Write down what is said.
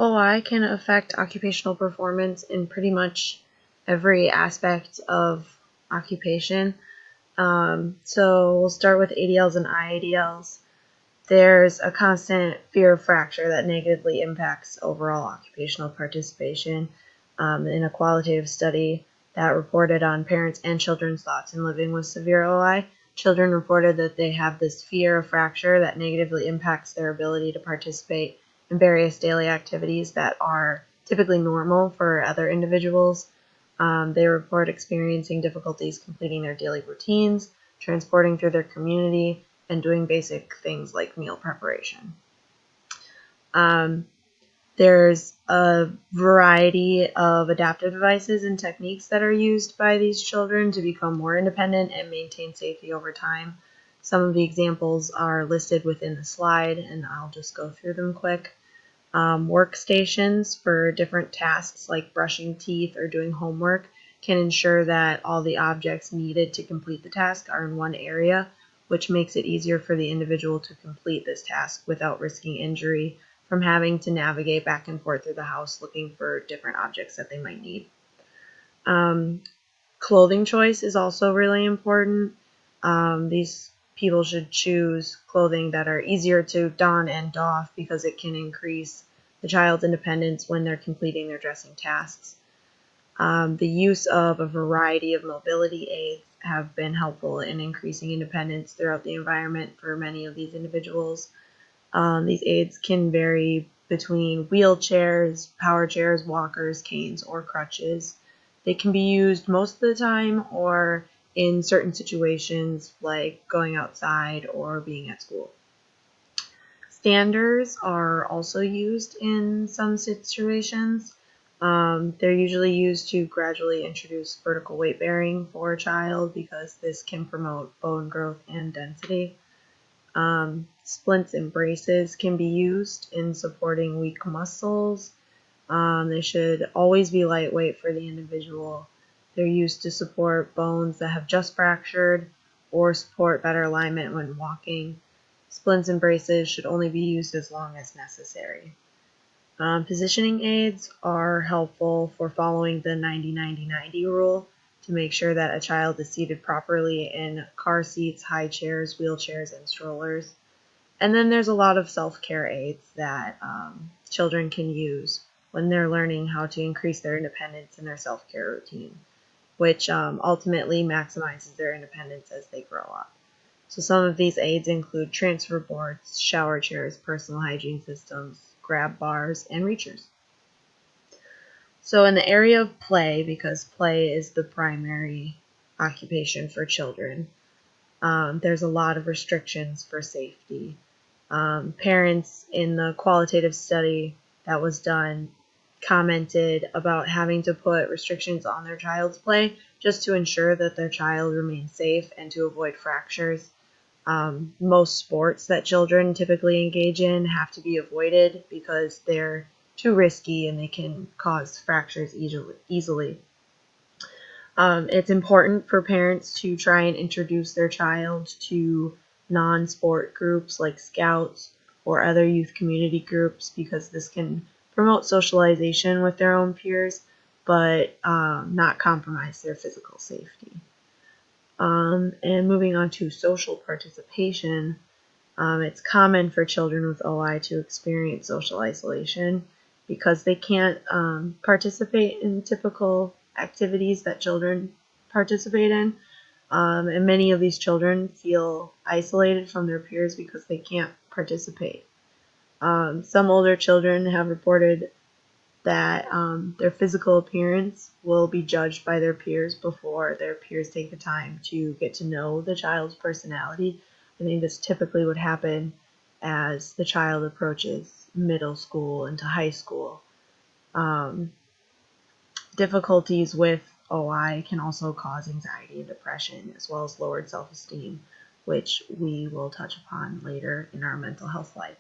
OI can affect occupational performance in pretty much every aspect of occupation. So we'll start with ADLs and IADLs. There's a constant fear of fracture that negatively impacts overall occupational participation. In a qualitative study that reported on parents' and children's thoughts in living with severe OI, children reported that they have this fear of fracture that negatively impacts their ability to participate in various daily activities that are typically normal for other individuals. They report experiencing difficulties completing their daily routines, transporting through their community, and doing basic things like meal preparation. There's a variety of adaptive devices and techniques that are used by these children to become more independent and maintain safety over time. Some of the examples are listed within the slide, and I'll just go through them quick. Workstations for different tasks like brushing teeth or doing homework can ensure that all the objects needed to complete the task are in one area, which makes it easier for the individual to complete this task without risking injury from having to navigate back and forth through the house looking for different objects that they might need. Clothing choice is also really important. These people should choose clothing that are easier to don and doff because it can increase the child's independence when they're completing their dressing tasks. The use of a variety of mobility aids have been helpful in increasing independence throughout the environment for many of these individuals. These aids can vary between wheelchairs, power chairs, walkers, canes, or crutches. They can be used most of the time or in certain situations like going outside or being at school. Standers are also used in some situations. They're usually used to gradually introduce vertical weight bearing for a child because this can promote bone growth and density. Splints and braces can be used in supporting weak muscles. They should always be lightweight for the individual. They're used to support bones that have just fractured or support better alignment when walking. Splints and braces should only be used as long as necessary. Positioning aids are helpful for following the 90-90-90 rule to make sure that a child is seated properly in car seats, high chairs, wheelchairs, and strollers. And then there's a lot of self-care aids that children can use when they're learning how to increase their independence in their self-care routine, which ultimately maximizes their independence as they grow up. So some of these aids include transfer boards, shower chairs, personal hygiene systems, grab bars, and reachers. So in the area of play, because play is the primary occupation for children, there's a lot of restrictions for safety. Parents in the qualitative study that was done commented about having to put restrictions on their child's play just to ensure that their child remains safe and to avoid fractures. Most sports that children typically engage in have to be avoided because they're too risky and they can cause fractures easily. It's important for parents to try and introduce their child to non-sport groups like Scouts or other youth community groups because this can promote socialization with their own peers, but not compromise their physical safety. And moving on to social participation, it's common for children with OI to experience social isolation because they can't participate in typical activities that children participate in. And many of these children feel isolated from their peers because they can't participate. Some older children have reported that their physical appearance will be judged by their peers before their peers take the time to get to know the child's personality. I think this typically would happen as the child approaches middle school into high school. Difficulties with OI can also cause anxiety and depression, as well as lowered self-esteem, which we will touch upon later in our mental health slide.